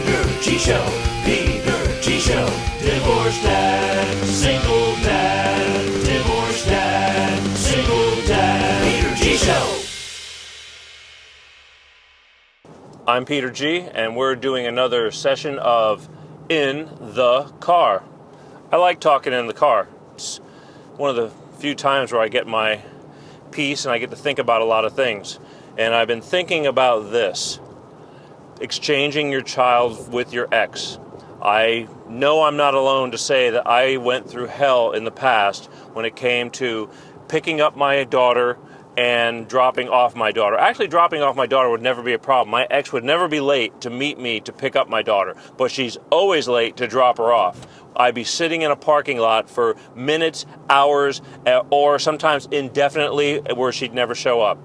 Peter G Show. Peter G Show. Divorced dad, single dad, divorced dad, single dad. Peter G Show. I'm Peter G, and we're doing another session of In the Car. I like talking in the car. It's one of the few times where I get my peace and I get to think about a lot of things. And I've been thinking about this: exchanging your child with your ex. I know I'm not alone to say that I went through hell in the past when it came to picking up my daughter and dropping off my daughter. Actually, dropping off my daughter would never be a problem. My ex would never be late to meet me to pick up my daughter, but she's always late to drop her off. I'd be sitting in a parking lot for minutes, hours, or sometimes indefinitely where she'd never show up.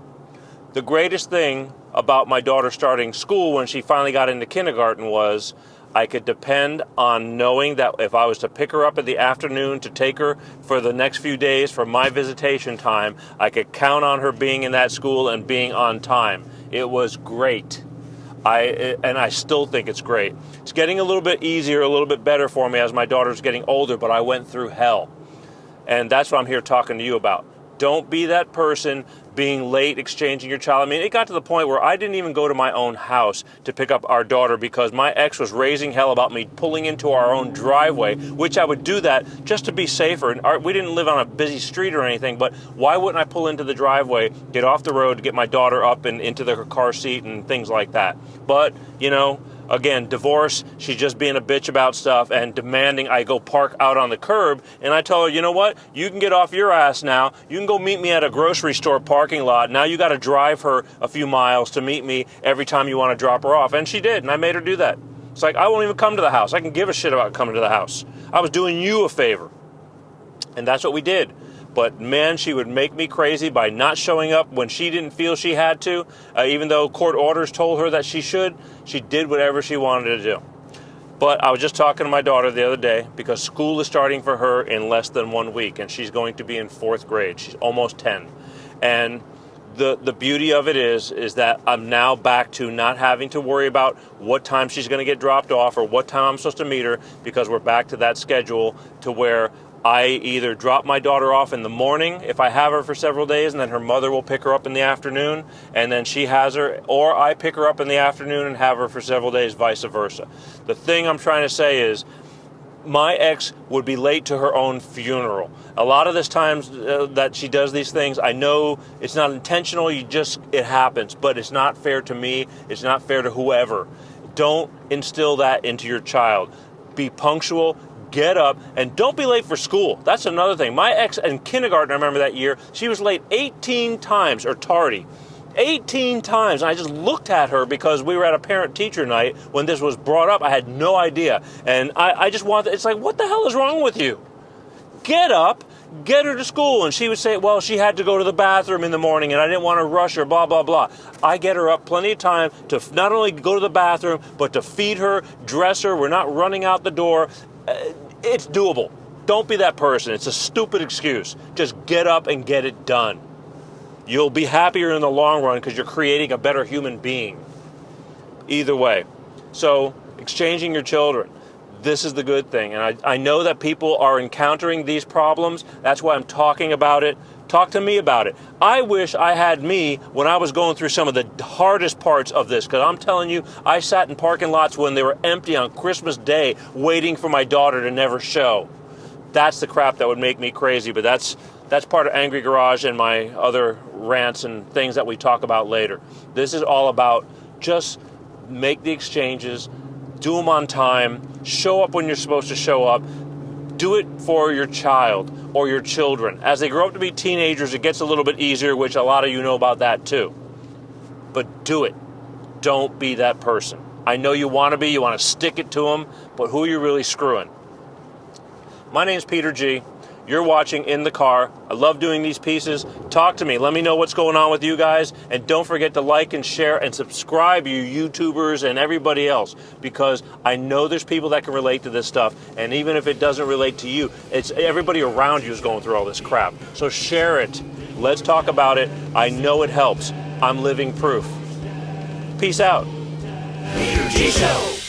The greatest thing about my daughter starting school when she finally got into kindergarten was I could depend on knowing that if I was to pick her up in the afternoon to take her for the next few days for my visitation time, I could count on her being in that school and being on time. It was great. I still think it's great. It's getting a little bit easier, a little bit better for me as my daughter's getting older, but I went through hell. And that's what I'm here talking to you about. Don't be that person being late exchanging your child. I mean, it got to the point where I didn't even go to my own house to pick up our daughter because my ex was raising hell about me pulling into our own driveway, which I would do that just to be safer. And we didn't live on a busy street or anything, but why wouldn't I pull into the driveway, get off the road to get my daughter up and into her car seat and things like that? But, you know, again, divorce, she's just being a bitch about stuff and demanding I go park out on the curb. And I tell her, you know what? You can get off your ass now. You can go meet me at a grocery store parking lot. Now you got to drive her a few miles to meet me every time you want to drop her off. And she did, and I made her do that. It's like, I won't even come to the house. I can give a shit about coming to the house. I was doing you a favor. And that's what we did. But man, she would make me crazy by not showing up when she didn't feel she had to. Even though court orders told her that she should, she did whatever she wanted to do. But I was just talking to my daughter the other day because school is starting for her in less than 1 week, and she's going to be in 4th grade. She's almost 10. And the beauty of it is that I'm now back to not having to worry about what time she's going to get dropped off or what time I'm supposed to meet her, because we're back to that schedule to where I either drop my daughter off in the morning if I have her for several days, and then her mother will pick her up in the afternoon, and then she has her, or I pick her up in the afternoon and have her for several days, vice versa. The thing I'm trying to say is my ex would be late to her own funeral. A lot of this times that she does these things, I know it's not intentional, it happens, but it's not fair to me, it's not fair to whoever. Don't instill that into your child. Be punctual. Get up, and don't be late for school. That's another thing. My ex in kindergarten, I remember that year, she was late 18 times, or tardy. 18 times. And I just looked at her because we were at a parent-teacher night when this was brought up. I had no idea. And I just wanted, it's like, what the hell is wrong with you? Get up, get her to school. And she would say, well, she had to go to the bathroom in the morning and I didn't want to rush her, blah, blah, blah. I get her up plenty of time to not only go to the bathroom, but to feed her, dress her. We're not running out the door. It's doable. Don't be that person. It's a stupid excuse. Just get up and get it done. You'll be happier in the long run because you're creating a better human being. Either way. So, exchanging your children. This is the good thing. And I know that people are encountering these problems. That's why I'm talking about it. Talk to me about it. I wish I had me when I was going through some of the hardest parts of this, because I'm telling you, I sat in parking lots when they were empty on Christmas Day waiting for my daughter to never show. That's the crap that would make me crazy, but that's part of Angry Garage and my other rants and things that we talk about later. This is all about just make the exchanges, do them on time, show up when you're supposed to show up, do it for your child or your children. As they grow up to be teenagers, it gets a little bit easier, which a lot of you know about that too. But do it. Don't be that person. I know you want to be, you want to stick it to them, but who are you really screwing? My name's Peter G. You're watching In the Car. I love doing these pieces. Talk to me. Let me know what's going on with you guys. And don't forget to like and share and subscribe, you YouTubers and everybody else, because I know there's people that can relate to this stuff. And even if it doesn't relate to you, it's everybody around you is going through all this crap. So share it. Let's talk about it. I know it helps. I'm living proof. Peace out. Peter G Show.